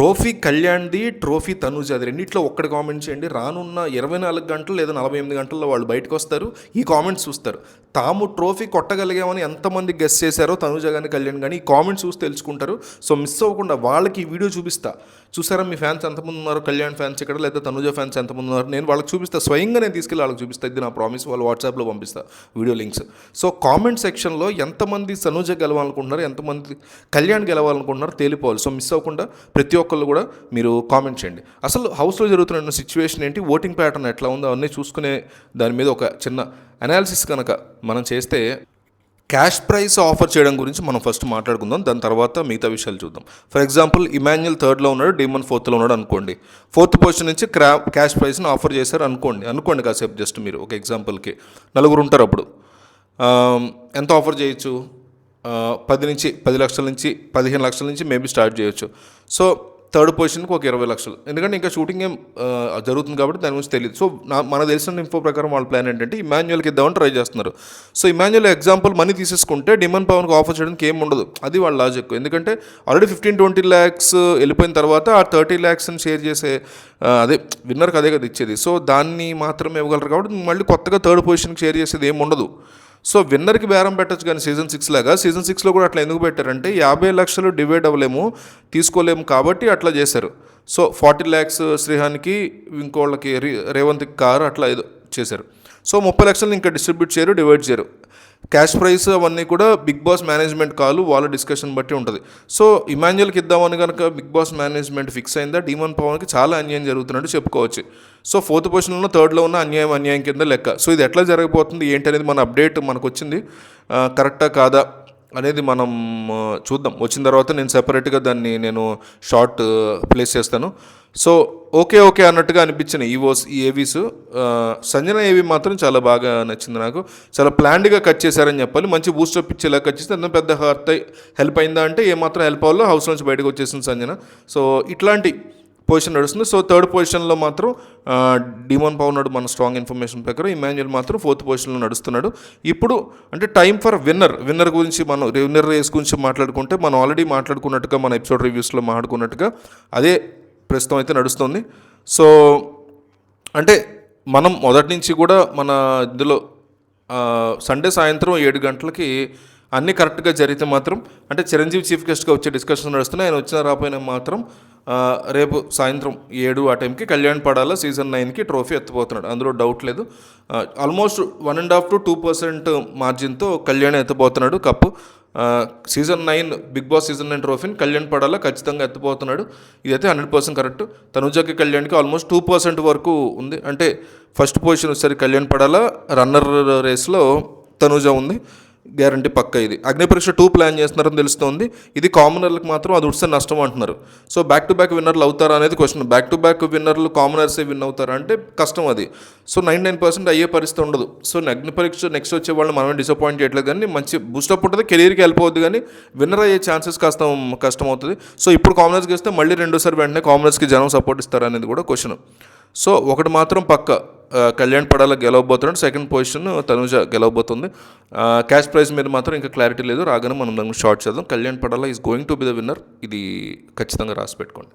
Trophy కళ్యాణ్‌ది, trophy తనూజది రెండిట్లో ఒక్కటి comment చేయండి. రానున్న 24 గంటలు లేదా 48 గంటల్లో వాళ్ళు బయటకొస్తారు. ఈ కామెంట్స్ చూస్తారు. తాము ట్రోఫీ కొట్టగలిగామని ఎంతమంది గెస్ చేశారో తనూజ గాని, కళ్యాణ్ గాని ఈ కామెంట్స్ చూసి తెలుసుకుంటారు. సో మిస్ అవ్వకుండా వాళ్ళకి ఈ వీడియో చూపిస్తా. చూసారా మీ ఫ్యాన్స్ ఎంతమంది ఉన్నారు, కళ్యాణ్ ఫ్యాన్స్ ఇక్కడ లేదా తనూజ ఫ్యాన్స్ ఎంతమంది ఉన్నారు, నేను వాళ్ళకి చూపిస్తా. స్వయంగా నేను తీసుకెళ్ళి వాళ్ళకి చూపిస్తా. ఇది నా ప్రామిస్. వాళ్ళు వాట్సాప్లో పంపిస్తా వీడియో లింక్స్. సో కామెంట్ సెక్షన్లో ఎంతమంది తనూజ గెలవాలనుకుంటున్నారు, ఎంతమంది కళ్యాణ్ గెలవాలనుకుంటున్నారు తేలిపోవాలి. సో మిస్ అవ్వకుండా ప్రతి ఒక్కళ్ళు కూడా మీరు కామెంట్ చేయండి. అసలు హౌస్లో జరుగుతున్న సిచ్యువేషన్ ఏంటి, ఓటింగ్ ప్యాటర్న్ ఎట్లా ఉందో అవన్నీ చూసుకునే దాని మీద ఒక చిన్న అనాలిసిస్ కనుక మనం చేస్తే, క్యాష్ ప్రైస్ ఆఫర్ చేయడం గురించి మనం ఫస్ట్ మాట్లాడుకుందాం. దాని తర్వాత మిగతా విషయాలు చూద్దాం. ఫర్ ఎగ్జాంపుల్ ఇమాన్యుయల్ 3rd ఉన్నాడు, డీమన్ 4th ఉన్నాడు అనుకోండి. 4th పొజిషన్ నుంచి క్యాష్ ప్రైస్ని ఆఫర్ చేశారు అనుకోండి కాసేపు జస్ట్ మీరు ఒక ఎగ్జాంపుల్కి 4 ఉంటారు. అప్పుడు ఎంత ఆఫర్ చేయొచ్చు, 10 లక్షల నుంచి 15 లక్షల నుంచి మేబీ స్టార్ట్ చేయొచ్చు. సో 3rd పొజిషన్కి ఒక 20 లక్షలు, ఎందుకంటే ఇంకా షూటింగ్ ఏం జరుగుతుంది కాబట్టి దాని గురించి తెలియదు. సో మనకు తెలిసిన ఇన్ఫో ప్రకారం వాళ్ళ ప్లాన్ ఏంటంటే ఇమాన్యుయల్కి ఇద్దామని ట్రై చేస్తున్నారు. సో ఇమాన్యుయల్ ఎగ్జాంపుల్ మనీ తీసేసుకుంటే డిమన్ పవన్కి ఆఫర్ చేయడానికి ఏం ఉండదు. అది వాళ్ళ లాజిక్. ఎందుకంటే ఆల్రెడీ 15-20 lakhs వెళ్ళిపోయిన తర్వాత ఆ 30 lakhsని షేర్ చేసే అదే విన్నర్కి అదే కదా ఇచ్చేది. సో దాన్ని మాత్రమే ఇవ్వగలరు కాబట్టి మళ్ళీ కొత్తగా 3rd పొజిషన్కి షేర్ చేసేది ఏం ఉండదు. సో విన్నర్కి బేరం పెట్టచ్చు. కానీ సీజన్ 6 లాగా సీజన్ 6లో కూడా అట్లా ఎందుకు పెట్టారంటే 50 లక్షలు డివైడ్ అవ్వలేము, తీసుకోలేము కాబట్టి అట్లా చేశారు. సో 40 lakhs శ్రీహాన్కి, ఇంకోళ్ళకి రేవంత్కి కారు అట్లా ఏదో చేశారు. సో 30 లక్షలు ఇంకా డిస్ట్రిబ్యూట్ చేయరు, డివైడ్ చేయరు. క్యాష్ ప్రైస్ అవన్నీ కూడా బిగ్ బాస్ మేనేజ్మెంట్ కాలు, వాళ్ళ డిస్కషన్ బట్టి ఉంటుంది. సో ఇమాన్యుయల్కి ఇద్దామని కనుక బిగ్ బాస్ మేనేజ్మెంట్ ఫిక్స్ అయిందా, డీమన్ పవన్కి చాలా అన్యాయం జరుగుతున్నట్టు చెప్పుకోవచ్చు. సో 4th పొజిషన్లో 3rdలో ఉన్న అన్యాయం కింద లెక్క. సో ఇది ఎట్లా జరగబోతుంది ఏంటి అనేది మన అప్డేట్ మనకు వచ్చింది. కరెక్టా కాదా అనేది మనం చూద్దాం. వచ్చిన తర్వాత నేను సెపరేట్గా దాన్ని నేను షార్ట్ ప్లేస్ చేస్తాను. సో ఓకే అన్నట్టుగా అనిపించిన ఈ ఏవీస్. సంజన ఏవీ మాత్రం చాలా బాగా నచ్చింది నాకు. చాలా ప్లాన్డ్గా కట్ చేశారని చెప్పాలి. మంచి బూస్టప్ ఇచ్చేలా కట్ చేస్తే అంత పెద్ద హెల్ప్ అయిందా అంటే ఏమాత్రం హెల్ప్ అవ్వాలో హౌస్ నుంచి బయటకు వచ్చేసింది సంజన. సో ఇట్లాంటి పొజిషన్ నడుస్తుంది. సో 3rd పొజిషన్లో మాత్రం డిమన్ పవన్ నాడు మన స్ట్రాంగ్ ఇన్ఫర్మేషన్ ప్రకారం ఇమాన్యుయల్ మాత్రం 4th పొజిషన్లో నడుస్తున్నాడు. ఇప్పుడు అంటే టైం ఫర్ విన్నర్ గురించి మనం విన్నర్ రేస్ గురించి మాట్లాడుకుంటే మనం ఆల్రెడీ మాట్లాడుకున్నట్టుగా మన ఎపిసోడ్ రివ్యూస్లో మాట్లాడుకున్నట్టుగా అదే ప్రస్తుతం అయితే నడుస్తుంది. సో అంటే మనం మొదటి నుంచి కూడా మన ఇందులో సండే సాయంత్రం 7 గంటలకి అన్నీ కరెక్ట్గా జరిగితే మాత్రం, అంటే చిరంజీవి చీఫ్ గెస్ట్గా వచ్చే డిస్కషన్ నడుస్తున్నాయి. ఆయన వచ్చినా రాపోయినా మాత్రం రేపు సాయంత్రం 7 ఆ టైంకి కళ్యాణ్ పడాల సీజన్ 9కి ట్రోఫీ ఎత్తపోతున్నాడు, అందులో డౌట్ లేదు. ఆల్మోస్ట్ 1.5 to 2% మార్జిన్తో కళ్యాణ్ ఎత్తపోతున్నాడు కప్పు. సీజన్ 9 బిగ్ బాస్ సీజన్ 9 ట్రోఫీని కళ్యాణ్ పడాలా ఖచ్చితంగా ఎత్తపోతున్నాడు. ఇదైతే 100% కరెక్ట్. తనుజకి కళ్యాణ్కి ఆల్మోస్ట్ 2% వరకు ఉంది. అంటే ఫస్ట్ పొజిషన్ వచ్చేసరికి కళ్యాణ్ పడాలా, రన్నర్ రేస్లో తనుజ ఉంది, గ్యారంటీ పక్క. ఇది అగ్నిపరీక్ష 2 ప్లాన్ చేస్తున్నారని తెలుస్తోంది. ఇది కామనర్లకు మాత్రం అది ఉడిస్తే నష్టం అంటున్నారు. సో బ్యాక్ టు బ్యాక్ విన్నర్లు అవుతారా అనేది క్వశ్చన్. బ్యాక్ టు బ్యాక్ విన్నర్లు కామనర్సే విన్ అవుతారా అంటే కష్టం అది. సో 99% అయ్యే పరిస్థితి ఉండదు. సో అగ్నిపరీక్ష నెక్స్ట్ వచ్చే వాళ్ళు మనమే డిసప్పాయింట్ చేయట్లేదు, కానీ మంచి బూస్టప్ ఉంటుంది, కెరీర్కి వెళ్ళిపోవద్దు, కానీ విన్నర్ అయ్యే ఛాన్సెస్ కష్టం అవుతుంది. సో ఇప్పుడు కామనర్స్కి వస్తే మళ్ళీ రెండోసారి వెంటనే కామనర్స్కి జనం సపోర్ట్ ఇస్తారా అనేది కూడా క్వశ్చన్. సో ఒకటి మాత్రం పక్క, కళ్యాణ్ పడాల గెలవబోతున్నాడు. 2nd పొజిషన్ తనుజ గెలవబోతుంది. క్యాష్ ప్రైస్ మీద మాత్రం ఇంకా క్లారిటీ లేదు. రాగానే మనం దాన్ని షార్ట్ చేద్దాం. Kalyan Padala is going to be the winner. ఇది ఖచ్చితంగా రాసి పెట్టుకోండి.